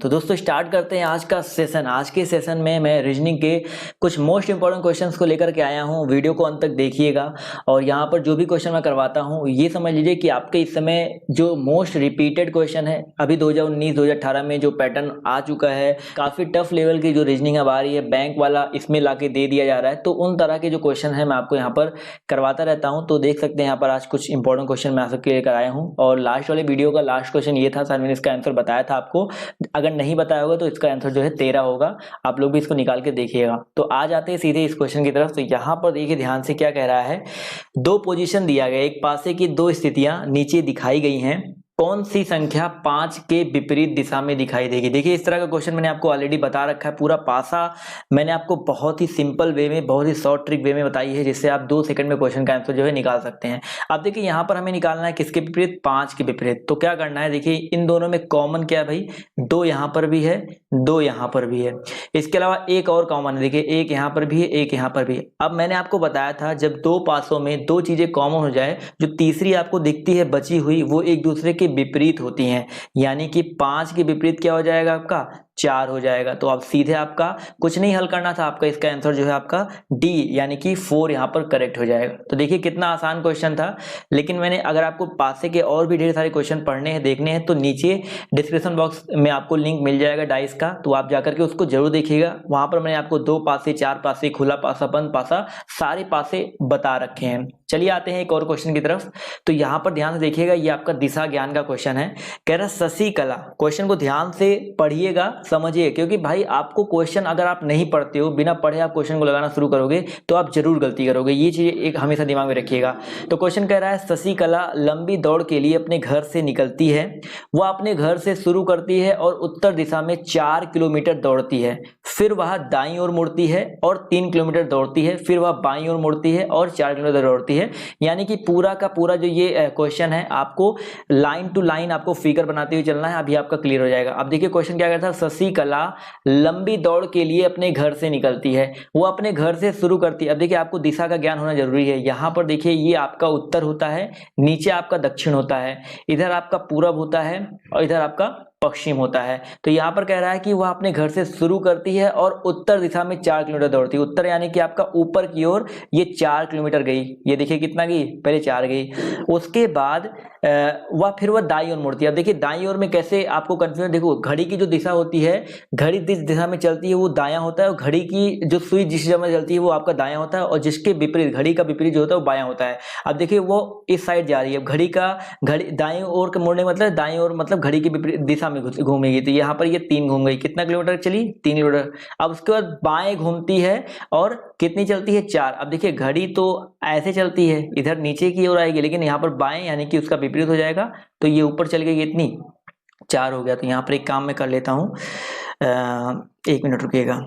तो दोस्तों स्टार्ट करते हैं आज का सेशन। आज के सेशन में मैं रीजनिंग के कुछ मोस्ट इंपॉर्टेंट क्वेश्चंस को लेकर के आया हूं। वीडियो को अंत तक देखिएगा और यहां पर जो भी क्वेश्चन मैं करवाता हूं ये समझ लीजिए कि आपके इस समय जो मोस्ट रिपीटेड क्वेश्चन है अभी 2019-2018 में जो पैटर्न आ चुका है, काफी टफ लेवल की जो रीजनिंग अब आ रही है, बैंक वाला इसमें लाके दे दिया जा रहा है, तो उन तरह के जो क्वेश्चन है मैं आपको यहाँ पर करवाता रहता हूँ। तो देख सकते हैं यहाँ पर आज कुछ इंपॉर्टेंट क्वेश्चन मैं आप सबके लेकर आया हूँ। और लास्ट वाले वीडियो का लास्ट क्वेश्चन ये था, सर मैंने इसका आंसर बताया था आपको, अगर नहीं बताया होगा तो इसका आंसर जो है 13 होगा। आप लोग भी इसको निकाल के देखिएगा। तो आ जाते हैं सीधे इस क्वेश्चन की तरफ। तो यहाँ पर देखिए ध्यान से क्या कह रहा है, दो पोजीशन दिया गया, एक पासे की दो स्थितियां नीचे दिखाई गई हैं, कौन सी संख्या 5 के विपरीत दिशा में दिखाई देगी। देखिए इस तरह का क्वेश्चन मैंने आपको ऑलरेडी बता रखा है। पूरा पासा मैंने आपको बहुत ही सिंपल वे में, बहुत ही शॉर्ट ट्रिक वे में बताई है, जिससे आप 2 सेकंड में क्वेश्चन का आंसर जो है निकाल सकते हैं। अब देखिए यहाँ पर हमें निकालना है किसके विपरीत, 5 के विपरीत। तो क्या करना है, देखिए इन दोनों में कॉमन क्या है भाई, 2 यहाँ पर भी है, 2 यहाँ पर भी है। इसके अलावा एक और कॉमन है, देखिए एक यहाँ पर भी है, एक यहाँ पर भी है। अब मैंने आपको बताया था जब 2 पासों में 2 चीजें कॉमन हो जाए, जो तीसरी आपको दिखती है बची हुई, वो एक दूसरे के विपरीत होती हैं, यानी कि 5 के विपरीत क्या हो जाएगा, आपका 4 हो जाएगा। तो आप सीधे आपका कुछ नहीं हल करना था, आपका इसका आंसर जो है आपका डी यानी कि 4 यहाँ पर करेक्ट हो जाएगा। तो देखिए कितना आसान क्वेश्चन था। लेकिन मैंने, अगर आपको पासे के और भी ढेर सारे क्वेश्चन पढ़ने हैं, देखने हैं, तो नीचे डिस्क्रिप्शन बॉक्स में आपको लिंक मिल जाएगा डाइस का, तो आप जाकर के उसको जरूर देखिएगा। वहां पर मैंने आपको 2 पासे, 4 पासे, खुला पासा, बंद पासा, सारे पासे बता रखे हैं। चलिए आते हैं एक और क्वेश्चन की तरफ। तो यहाँ पर ध्यान से देखिएगा, ये आपका दिशा ज्ञान का क्वेश्चन है। कह रहा शशिकला, क्वेश्चन को ध्यान से पढ़िएगा, समझिए, क्योंकि भाई आपको क्वेश्चन अगर आप नहीं पढ़ते हो, बिना पढ़े आप क्वेश्चन को लगाना शुरू करोगे तो आप जरूर गलती करोगे। ये चीज एक हमेशा दिमाग में रखिएगा। तो क्वेश्चन कह रहा है शशिकला लंबी दौड़ के लिए अपने घर से निकलती है। वह अपने घर से शुरू करती है और उत्तर दिशा में 4 किलोमीटर दौड़ती है, फिर वह दाईं ओर मुड़ती है और 3 किलोमीटर दौड़ती है, फिर वह बाईं ओर मुड़ती है और 4 किलोमीटर दौड़ती है। यानी कि पूरा का पूरा जो ये क्वेश्चन है, आपको लाइन टू लाइन आपको फिगर बनाते हुए चलना है। अभी आपका क्लियर हो जाएगा। अब देखिए क्वेश्चन क्या कहता है, शशिकला लंबी दौड़ के लिए अपने घर से निकलती है, वो अपने घर से शुरू करती है। अब देखिए आपको दिशा का ज्ञान होना जरूरी है। यहाँ पर देखिए ये आपका उत्तर होता है, नीचे आपका दक्षिण होता है, इधर आपका पूरब होता है और इधर आपका पश्चिम होता है। तो यहाँ पर कह रहा है कि वह अपने घर से शुरू करती है और उत्तर दिशा में 4 किलोमीटर दौड़ती है। उत्तर यानी कि आपका ऊपर की ओर ये 4 किलोमीटर गई। ये देखिए कितना गई, पहले 4 गई। उसके बाद वह दाईं ओर मुड़ती है। अब देखिए दाईं ओर में कैसे आपको कंफ्यूजन, देखो घड़ी की जो दिशा होती है, घड़ी जिस दिशा में चलती है वो दायां होता है, और घड़ी की जो सुई जिस दिशा में चलती है वो आपका दायां होता है, और जिसके विपरीत, घड़ी का विपरीत जो होता है वो बायां होता है। अब देखिए वो इस साइड जा रही है, घड़ी दाईं ओर के मुड़ने मतलब दाईं ओर मतलब घड़ी की विपरीत दिशा में घूमेगी। तो यहाँ पर ये 3 घूम गई, कितना किलोमीटर चली, 3 किलोमीटर। अब उसके बाद बाएं घूमती है और कितनी चलती है, 4। अब देखिए घड़ी तो ऐसे चलती है, इधर नीचे की ओर आएगी, लेकिन यहाँ पर बाएं यानी कि उसका विपरीत हो जाएगा, तो ये ऊपर चल गई, इतनी 4 हो गया। तो यहाँ पर एक काम मैं कर लेता हूँ, 1 मिनट रुकिएगा,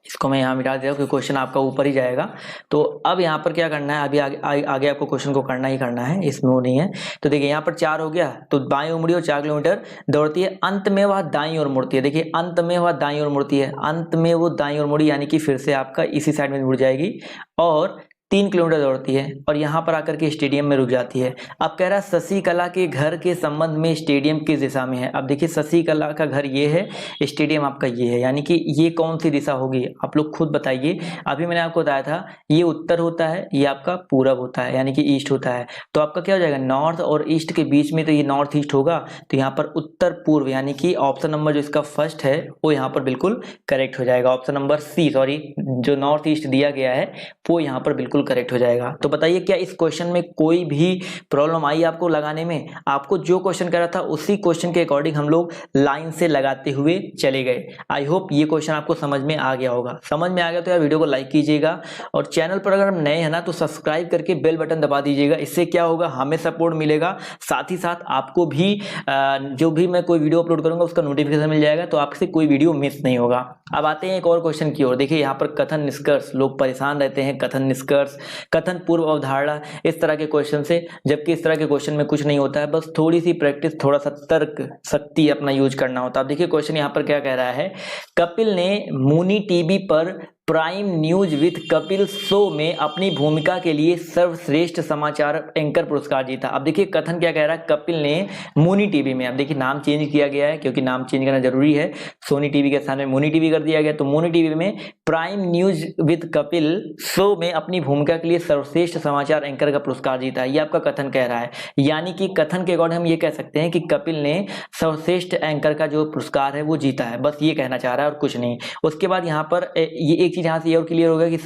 इसको मैं यहाँ मिटा देता हूँ क्योंकि क्वेश्चन आपका ऊपर ही जाएगा। तो अब यहाँ पर क्या करना है, अभी आगे आपको क्वेश्चन को करना ही करना है, इसमें वो नहीं है। तो देखिए यहाँ पर 4 हो गया, तो बाईं ओर मुड़ी और 4 किलोमीटर दौड़ती है। अंत में वह दाईं ओर मुड़ती है। देखिए अंत में वह दाईं ओर मुड़ती है, अंत में वो दाईं ओर मुड़ी, यानी कि फिर से आपका इसी साइड में मुड़ जाएगी और 3 किलोमीटर दौड़ती है और यहाँ पर आकर के स्टेडियम में रुक जाती है। अब कह रहा है शशिकला के घर के संबंध में स्टेडियम किस दिशा में है। अब देखिए शशिकला का घर ये है, स्टेडियम आपका ये है, यानी कि ये कौन सी दिशा होगी, आप लोग खुद बताइए। अभी मैंने आपको बताया था ये उत्तर होता है, ये आपका पूरब होता है, यानी कि ईस्ट होता है। तो आपका क्या हो जाएगा, नॉर्थ और ईस्ट के बीच में तो ये नॉर्थ ईस्ट होगा। तो यहाँ पर उत्तर पूर्व, यानी कि ऑप्शन नंबर जो इसका फर्स्ट है वो यहाँ पर बिल्कुल करेक्ट हो जाएगा। ऑप्शन नंबर सी, सॉरी, जो नॉर्थ ईस्ट दिया गया है वो यहाँ पर बिल्कुल करेक्ट हो जाएगा। तो बताइए क्या इस क्वेश्चन में कोई भी प्रॉब्लम आई आपको लगाने में। आपको जो क्वेश्चन करा था उसी क्वेश्चन के अकॉर्डिंग हम लोग लाइन से लगाते हुए चले गए। आई होप ये क्वेश्चन आपको समझ में आ गया होगा। समझ में आ गया तो यार वीडियो को लाइक कीजिएगा, और चैनल पर अगर हम नए हैं ना तो सब्सक्राइब करके बेल बटन दबा दीजिएगा। इससे क्या होगा, हमें सपोर्ट मिलेगा, साथ ही साथ आपको भी जो भी मैं कोई वीडियो अपलोड करूंगा उसका नोटिफिकेशन मिल जाएगा, तो आपसे कोई वीडियो मिस नहीं होगा। अब आते हैं एक और क्वेश्चन की ओर। देखिए यहाँ पर कथन निष्कर्ष, लोग परेशान रहते हैं कथन निष्कर्ष, कथन पूर्व अवधारणा, इस तरह के क्वेश्चन से, जबकि इस तरह के क्वेश्चन में कुछ नहीं होता है, बस थोड़ी सी प्रैक्टिस, थोड़ा सा तर्क शक्ति अपना यूज करना होता है। अब देखिए क्वेश्चन यहाँ पर क्या कह रहा है, कपिल ने मुनि टीवी पर prime news with Kapil show में अपनी भूमिका के लिए सर्वश्रेष्ठ समाचार एंकर पुरस्कार जीता। अब देखिए कथन क्या कह रहा है, कपिल ने मुनी टीवी में, अब देखिए नाम चेंज किया गया है क्योंकि नाम चेंज करना जरूरी है, सोनी टीवी के स्थान में मुनी टीवी कर दिया गया, तो मुनी टीवी में prime news with Kapil show में अपनी भूमिका के लिए सर्वश्रेष्ठ समाचार एंकर का पुरस्कार जीता है। ये आपका कथन कह रहा है, यानी कि कथन के अकॉर्डिंग हम ये कह सकते हैं कि कपिल ने सर्वश्रेष्ठ एंकर का जो पुरस्कार है वो जीता है, बस ये कहना चाह रहा है और कुछ नहीं। उसके बाद यहाँ पर ये एक चीज यहाँ से ये और क्लियर होगा कि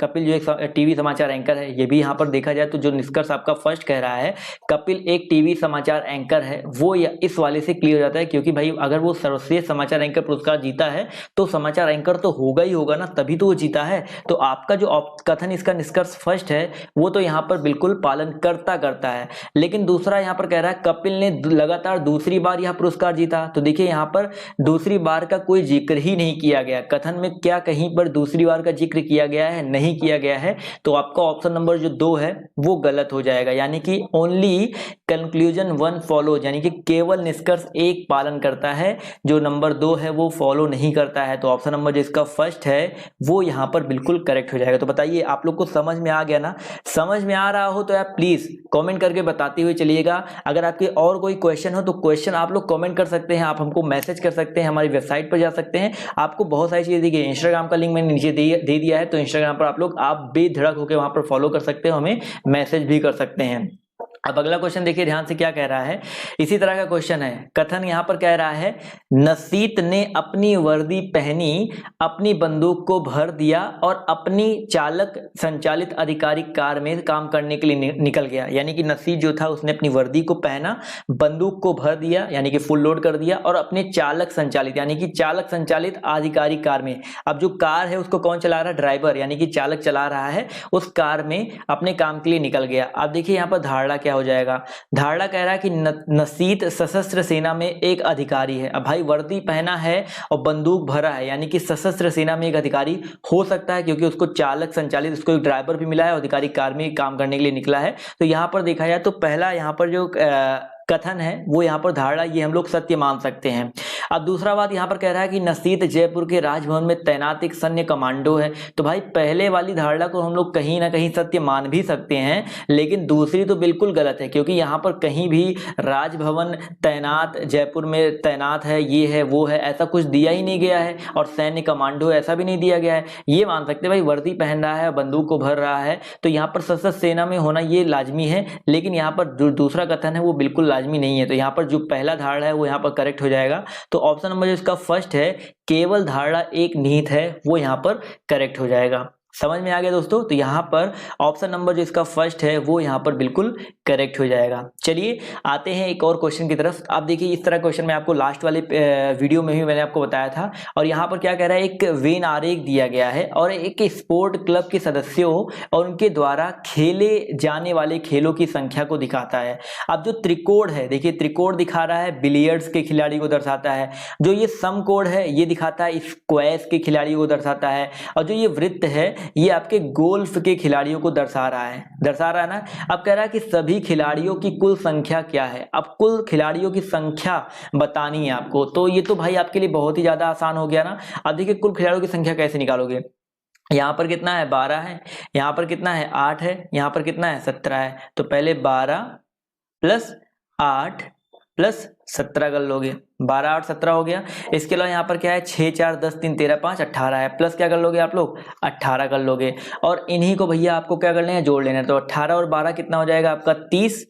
कपिल जो एक टीवी समाचार एंकर है, ये भी यहाँ पर देखा जाए तो जो निष्कर्ष आपका फर्स्ट कह रहा है कपिल एक टीवी समाचार एंकर है, वो इस वाले से क्लियर हो जाता है, क्योंकि भाई अगर वो सर्वश्रेष्ठ समाचार एंकर पुरस्कार जीता है तो समाचार एंकर तो होगा ही होगा ना, तभी तो वो जीता है। तो आपका जो कथन इसका निष्कर्ष फर्स्ट है वो तो यहाँ पर बिल्कुल पालन करता है। लेकिन दूसरा यहाँ पर कह रहा है कपिल ने लगातार दूसरी बार यह पुरस्कार जीता, तो देखिए यहाँ पर दूसरी बार का कोई जिक्र ही नहीं किया गया कथन में, क्या कहीं पर दूसरी बार का जिक्र किया गया है? नहीं किया गया है। तो आपका ऑप्शन नंबर जो 2 है वो गलत हो जाएगा, यानी कि ओनली कंक्लूजन 1 फॉलो, यानी कि केवल निष्कर्ष 1 पालन करता है, जो नंबर 2 है वो फॉलो नहीं करता है। तो ऑप्शन नंबर जो इसका फर्स्ट है वो यहाँ पर बिल्कुल करेक्ट हो जाएगा। तो बताइए आप लोग को समझ में आ गया ना? समझ में आ रहा हो तो आप प्लीज कमेंट करके बताते हुए चलिएगा। अगर आपके और कोई क्वेश्चन हो तो क्वेश्चन आप लोग कमेंट कर सकते हैं, आप हमको मैसेज कर सकते हैं, हमारी वेबसाइट पर जा सकते हैं। आपको बहुत सारी चीजें देखिए, इंस्टाग्राम का लिंक मैंने नीचे दे दिया है, तो इंस्टाग्राम पर आप बेधड़क होकर वहां पर फॉलो कर सकते हो, हमें मैसेज भी कर सकते हैं। अब अगला क्वेश्चन देखिए ध्यान से क्या कह रहा है, इसी तरह का क्वेश्चन है। कथन यहां पर कह रहा है नसीत ने अपनी वर्दी पहनी, अपनी बंदूक को भर दिया और अपनी चालक संचालित आधिकारिक कार में काम करने के लिए निकल गया। यानी कि नसीत जो था उसने अपनी वर्दी को पहना, बंदूक को भर दिया यानी कि फुल लोड कर दिया, और अपने चालक संचालित यानी कि चालक संचालित आधिकारिक कार में, अब जो कार है उसको कौन चला रहा है? ड्राइवर यानी कि चालक चला रहा है, उस कार में अपने काम के लिए निकल गया। अब देखिए यहाँ पर धारणा क्या हो जाएगा, धारणा कह रहा है कि नसीत सशस्त्र सेना में एक अधिकारी है। अब भाई वर्दी पहना है और बंदूक भरा है, यानी कि सशस्त्र सेना में एक अधिकारी हो सकता है, क्योंकि उसको चालक संचालित, उसको एक ड्राइवर भी मिला है, अधिकारी कार में काम करने के लिए निकला है। तो यहां पर देखा जाए तो पहला यहां पर जो कथन है वो यहाँ पर धारणा, ये हम लोग सत्य मान सकते हैं। अब दूसरा बात यहाँ पर कह रहा है कि नसीत जयपुर के राजभवन में तैनात एक सैन्य कमांडो है। तो भाई पहले वाली धारणा को हम लोग कहीं ना कहीं सत्य मान भी सकते हैं, लेकिन दूसरी तो बिल्कुल गलत है, क्योंकि यहाँ पर कहीं भी राजभवन तैनात, जयपुर में तैनात है, ये है वो है, ऐसा कुछ दिया ही नहीं गया है, और सैन्य कमांडो ऐसा भी नहीं दिया गया है। ये मान सकते हैं भाई वर्दी पहन रहा है, बंदूक को भर रहा है, तो यहाँ पर सशस्त्र सेना में होना ये लाजमी है। लेकिन यहाँ पर जो दूसरा कथन है वो बिल्कुल लाजमी नहीं है, तो यहाँ पर जो पहला धारणा है वो यहाँ पर करेक्ट हो जाएगा। तो ऑप्शन नंबर जो इसका फर्स्ट है, केवल धारणा एक निहित है, वो यहाँ पर करेक्ट हो जाएगा। समझ में आ गया दोस्तों? तो यहाँ पर ऑप्शन नंबर जो इसका फर्स्ट है वो यहाँ पर बिल्कुल करेक्ट हो जाएगा। चलिए आते हैं एक और क्वेश्चन की तरफ। आप देखिए इस तरह क्वेश्चन मैं आपको लास्ट वाले वीडियो में भी मैंने आपको बताया था, और यहाँ पर क्या कह रहा है, एक वेन आरेख दिया गया है और एक स्पोर्ट क्लब के सदस्यों और उनके द्वारा खेले जाने वाले खेलों की संख्या को दिखाता है। अब जो त्रिकोण है, देखिए त्रिकोण दिखा रहा है बिलियर्ड्स के खिलाड़ी को दर्शाता है, जो ये समकोण है ये दिखाता है स्क्वैश के खिलाड़ियों को दर्शाता है, और जो ये वृत्त है ये आपके गोल्फ के खिलाड़ियों को दर्शा रहा है ना। अब कह रहा है कि सभी खिलाड़ियों की कुल संख्या क्या है। अब कुल खिलाड़ियों की संख्या बतानी है आपको, तो ये तो भाई आपके लिए बहुत ही ज्यादा आसान हो गया ना। अब देखिए कुल खिलाड़ियों की संख्या कैसे निकालोगे, यहाँ पर कितना है 12 है, यहाँ पर कितना है 8 है, यहाँ पर कितना है 17 है। तो पहले 12 प्लस 8 प्लस 17 कर लोगे, 12 8 17 हो गया। इसके अलावा यहाँ पर क्या है 6 4 10 3 13 5 18 है, प्लस क्या कर लोगे आप लोग 18 कर लोगे, और इन्हीं को भैया आपको क्या कर लेना है जोड़ लेना है। तो 18 और 12 कितना हो जाएगा आपका 30,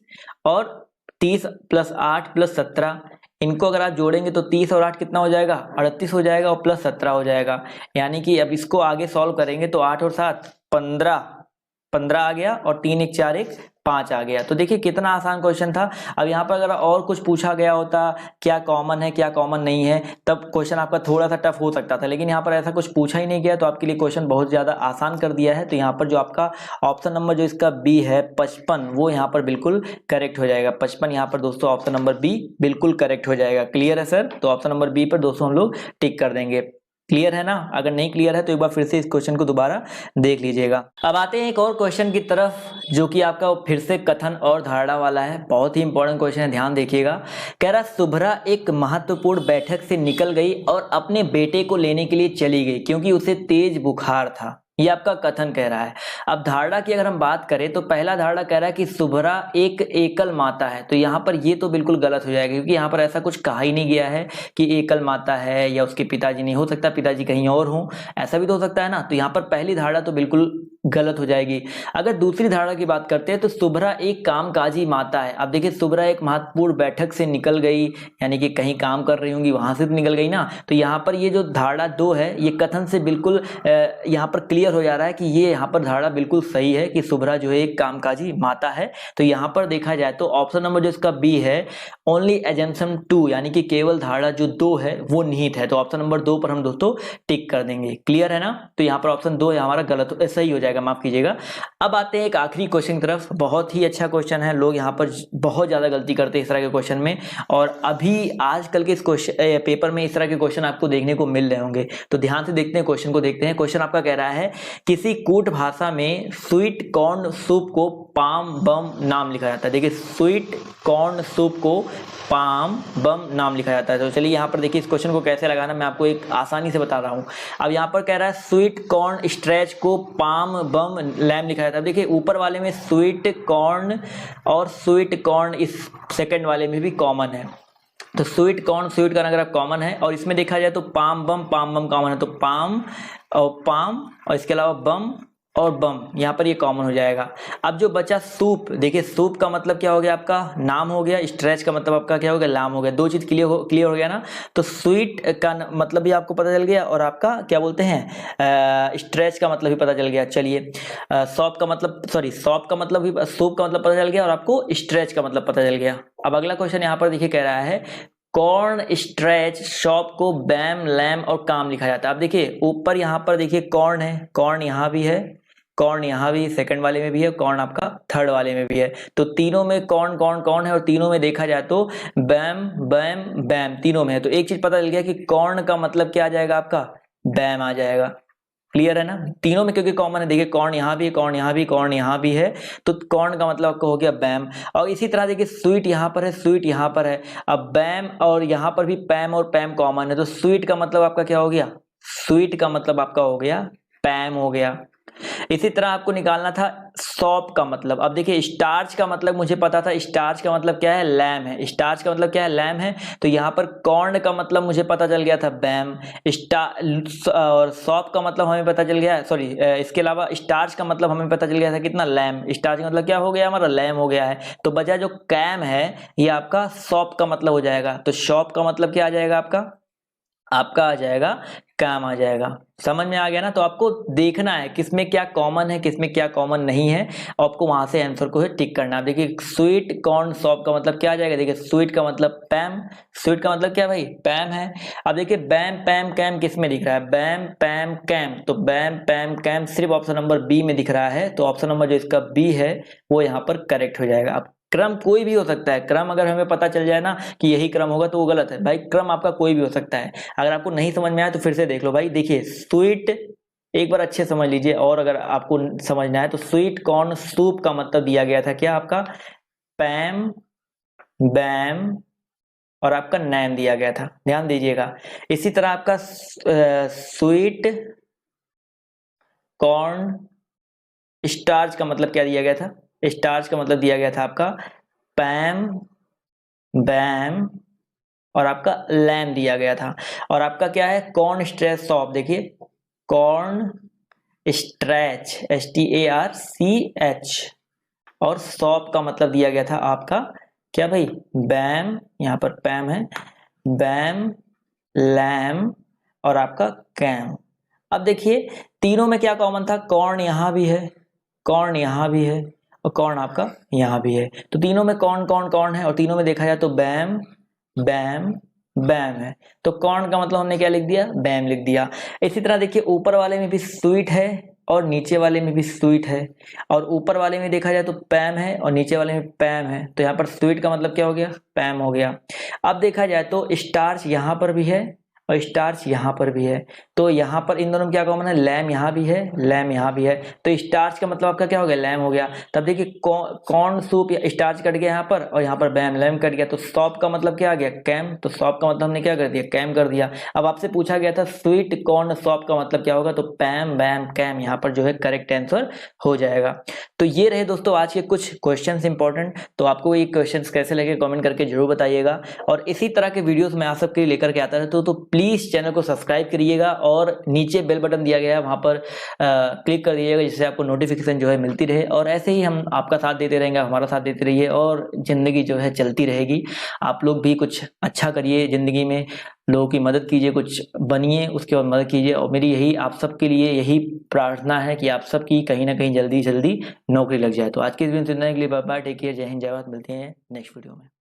और 30 प्लस 8 प्लस 17, इनको अगर आप जोड़ेंगे तो 30 और 8 कितना हो जाएगा 38 हो जाएगा, और प्लस 17 हो जाएगा। यानी कि अब इसको आगे सॉल्व करेंगे तो 8 और 7 15 आ गया, और 3 1 4 1 5 आ गया। तो देखिए कितना आसान क्वेश्चन था। अब यहाँ पर अगर और कुछ पूछा गया होता क्या कॉमन है क्या कॉमन नहीं है, तब क्वेश्चन आपका थोड़ा सा टफ हो सकता था, लेकिन यहाँ पर ऐसा कुछ पूछा ही नहीं गया, तो आपके लिए क्वेश्चन बहुत ज्यादा आसान कर दिया है। तो यहाँ पर जो आपका ऑप्शन नंबर जो इसका बी है 55, वो यहाँ पर बिल्कुल करेक्ट हो जाएगा। 55 यहाँ पर दोस्तों ऑप्शन नंबर बी बिल्कुल करेक्ट हो जाएगा। क्लियर है सर? तो ऑप्शन नंबर बी पर दोस्तों हम लोग टिक कर देंगे। क्लियर है ना? अगर नहीं क्लियर है तो एक बार फिर से इस क्वेश्चन को दोबारा देख लीजिएगा। अब आते हैं एक और क्वेश्चन की तरफ, जो कि आपका फिर से कथन और धारणा वाला है। बहुत ही इंपॉर्टेंट क्वेश्चन है, ध्यान देखिएगा। कह रहा शुभ्रा एक महत्वपूर्ण बैठक से निकल गई और अपने बेटे को लेने के लिए चली गई क्योंकि उसे तेज बुखार था। ये आपका कथन कह रहा है। अब धारणा की अगर हम बात करें तो पहला धारणा कह रहा है कि शुभ्रा एक एकल माता है, तो यहाँ पर ये तो बिल्कुल गलत हो जाएगा क्योंकि यहाँ पर ऐसा कुछ कहा ही नहीं गया है कि एकल माता है या उसके पिताजी नहीं, हो सकता पिताजी कहीं और हो, ऐसा भी तो हो सकता है ना। तो यहाँ पर पहली धारणा तो बिल्कुल गलत हो जाएगी। अगर दूसरी धारणा की बात करते हैं तो शुभ्रा एक कामकाजी माता है। अब देखिए शुभ्रा एक महत्वपूर्ण बैठक से निकल गई, यानी कि कहीं काम कर रही होंगी, वहां से तो निकल गई ना। तो यहाँ पर ये जो धारणा 2 है ये कथन से बिल्कुल यहाँ पर क्लियर हो जा रहा है कि ये यहाँ पर धारणा बिल्कुल सही है कि शुभ्रा जो है एक कामकाजी माता है। तो यहाँ पर देखा जाए तो ऑप्शन नंबर जो इसका बी है, ओनली एजम्पशन 2, यानी कि केवल धारणा जो 2 है वो निहित है। तो ऑप्शन नंबर 2 पर हम दोस्तों टिक कर देंगे। क्लियर है ना? तो यहाँ पर ऑप्शन 2 है हमारा गलत, सही हो जाएगा, माफ कीजिएगा। अब आते हैं एक आखिरी क्वेश्चन की तरफ। बहुत ही अच्छा क्वेश्चन है, लोग यहाँ पर बहुत ज्यादा गलती करते हैं इस तरह के क्वेश्चन में, और अभी आजकल के इस क्वेश्चन पेपर में इस तरह के क्वेश्चन आपको देखने को मिल रहे होंगे। तो ध्यान से देखते हैं, क्वेश्चन को देखते हैं। क्वेश्चन आपका कह रहा है किसी कूट भाषा में स्वीट कॉर्न सूप को पाम बम नाम लिखा जाता है। देखिए स्वीट कॉर्न सूप को पाम बम नाम लिखा जाता है। तो चलिए यहाँ पर देखिए इस क्वेश्चन को कैसे लगाना मैं आपको एक आसानी से बता रहा हूँ। अब यहाँ पर कह रहा है स्वीट कॉर्न स्ट्रेच को पाम बम लैम लिखा जाता है। देखिए ऊपर वाले में स्वीट कॉर्न और स्वीट कॉर्न इस सेकंड वाले में भी कॉमन है। तो स्वीट कॉर्न स्वीट कॉर्न अगर आप कॉमन है, और इसमें देखा जाए तो पाम बम कॉमन है, तो पाम और इसके अलावा बम और बम यहाँ पर ये कॉमन हो जाएगा। अब जो बचा सूप, देखिए सूप का मतलब क्या हो गया आपका नाम हो गया, स्ट्रेच का मतलब आपका क्या हो गया लाम हो गया। दो चीज क्लियर हो गया ना। तो स्वीट का मतलब भी आपको पता चल गया और आपका क्या बोलते हैं स्ट्रेच का मतलब भी पता चल गया। चलिए सॉप का मतलब भी सूप का मतलब पता चल गया और आपको स्ट्रेच का मतलब पता चल गया। अब अगला क्वेश्चन यहाँ पर देखिए कह रहा है कॉर्न स्ट्रेच शॉप को बैम लैम और काम लिखा जाता है। अब देखिए ऊपर यहाँ पर देखिए कॉर्न है, कॉर्न यहाँ भी है, कॉर्न यहाँ भी सेकंड वाले में भी है, कॉर्न आपका थर्ड वाले में भी है। तो तीनों में कॉर्न है और तीनों में देखा जाए तो बैम बैम बैम तीनों में है। तो एक चीज पता चल गया कि कॉर्न का मतलब क्या आ जाएगा आपका बैम आ जाएगा। क्लियर है ना? तीनों में क्योंकि कॉमन है, देखिए कॉर्न यहाँ भी, कॉर्न यहाँ भी, कॉर्न यहाँ भी है, तो कॉर्न का मतलब आपको हो गया बैम। और इसी तरह देखिए स्वीट यहाँ पर है, स्वीट यहाँ पर है, अब बैम और यहाँ पर भी पैम और पैम कॉमन है, तो स्वीट का मतलब आपका क्या हो गया, स्वीट का मतलब आपका हो गया पैम हो गया। इसी तरह आपको निकालना था सॉप का मतलब। अब देखिए स्टार्च का मतलब मुझे पता था, स्टार्च का मतलब क्या है लैम है, स्टार्च का मतलब क्या है लैम है। तो यहाँ पर कॉर्न का मतलब मुझे पता चल गया था बैम, और सॉप का मतलब हमें पता चल गया, सॉरी इसके अलावा स्टार्च का मतलब हमें पता चल गया था कितना लैम, स्टार्च का मतलब क्या हो गया हमारा लैम हो गया है। तो बचा जो कैम है ये आपका सॉप का मतलब हो जाएगा। तो शॉप का मतलब क्या आ जाएगा आपका आ जाएगा काम आ जाएगा। समझ में आ गया ना? तो आपको देखना है किसमें क्या कॉमन है किसमें क्या कॉमन नहीं है, आपको वहां से आंसर को टिक करना है। देखिए स्वीट कॉर्न सॉप का मतलब क्या आ जाएगा, देखिए स्वीट का मतलब पैम, स्वीट का मतलब क्या भाई पैम है। अब देखिए बैम पैम कैम किस में दिख रहा है, बैम पैम कैम, तो बैम पैम कैम सिर्फ ऑप्शन नंबर बी में दिख रहा है। तो ऑप्शन नंबर जो इसका बी है वो यहाँ पर करेक्ट हो जाएगा। अब क्रम कोई भी हो सकता है, क्रम अगर हमें पता चल जाए ना कि यही क्रम होगा तो वो गलत है भाई, क्रम आपका कोई भी हो सकता है। अगर आपको नहीं समझ में आया तो फिर से देख लो भाई। देखिए स्वीट एक बार अच्छे समझ लीजिए, और अगर आपको समझना है तो स्वीट कॉर्न सूप का मतलब दिया गया था क्या आपका पैम बैम और आपका नैम दिया गया था, ध्यान दीजिएगा। इसी तरह आपका स्वीट कॉर्न स्टार्च का मतलब क्या दिया गया था, स्टार्च का मतलब दिया गया था आपका पैम बैम और आपका लैम दिया गया था। और आपका क्या है कॉर्न स्ट्रेच सॉप, देखिए कॉर्न स्ट्रेच STARCH और सॉप का मतलब दिया गया था आपका क्या भाई बैम, यहाँ पर पैम है, बैम लैम और आपका कैम। अब देखिए तीनों में क्या कॉमन था, कॉर्न यहाँ भी है, कॉर्न यहाँ भी है और कॉर्न आपका यहाँ भी है। तो तीनों में कॉर्न है और तीनों में देखा जाए तो बैम बैम बैम है। तो कॉर्न का मतलब हमने क्या लिख दिया बैम लिख दिया। इसी तरह देखिए ऊपर वाले में भी स्वीट है और नीचे वाले में भी स्वीट है, और ऊपर वाले में देखा जाए तो पैम है और नीचे वाले में पैम है। तो यहाँ पर स्वीट का मतलब क्या हो गया पैम हो गया। अब देखा जाए तो स्टार्च यहाँ पर भी है और स्टार्च यहाँ पर भी है। तो यहाँ पर इन दोनों में क्या कॉमन है, लैम यहाँ भी है, लैम यहाँ भी है। तो स्टार्च का मतलब आपका क्या हो गया, लैम हो गया। तब देखिए कॉर्न सूप, या स्टार्च कट गया यहाँ पर, और यहाँ पर बैम लैम कट गया। तो सॉप का मतलब क्या आ गया, कैम। तो सॉप का मतलब हमने क्या कर दिया, कैम कर दिया। अब आपसे पूछा गया था स्वीट कॉर्न सॉप का मतलब क्या होगा, तो पैम बैम कैम यहाँ पर जो है करेक्ट आंसर हो जाएगा। तो ये रहे दोस्तों आज के कुछ क्वेश्चंस इंपॉर्टेंट। तो आपको ये क्वेश्चंस कैसे लगे कमेंट करके जरूर बताइएगा, और इसी तरह के वीडियोस मैं आप सबके लिए लेकर के आता रहता हूं। तो प्लीज चैनल को सब्सक्राइब करिएगा, और नीचे बेल बटन दिया गया है वहां पर क्लिक कर दीजिएगा, जिससे आपको नोटिफिकेशन जो है मिलती रहे। और ऐसे ही हम आपका साथ देते रहेंगे, हमारा साथ देते रहिए, और जिंदगी जो है चलती रहेगी। आप लोग भी कुछ अच्छा करिए जिंदगी में, लोगों की मदद कीजिए, कुछ बनिए, उसके बाद मदद कीजिए। और मेरी यही आप सबके लिए यही प्रार्थना है कि आप सबकी कहीं ना कहीं जल्दी जल्दी नौकरी लग जाए। तो आज के इस वीडियो में इतना ही, के लिए बाय बाय, टेक केयर, जय हिंद, जय भारत। मिलते हैं नेक्स्ट वीडियो में।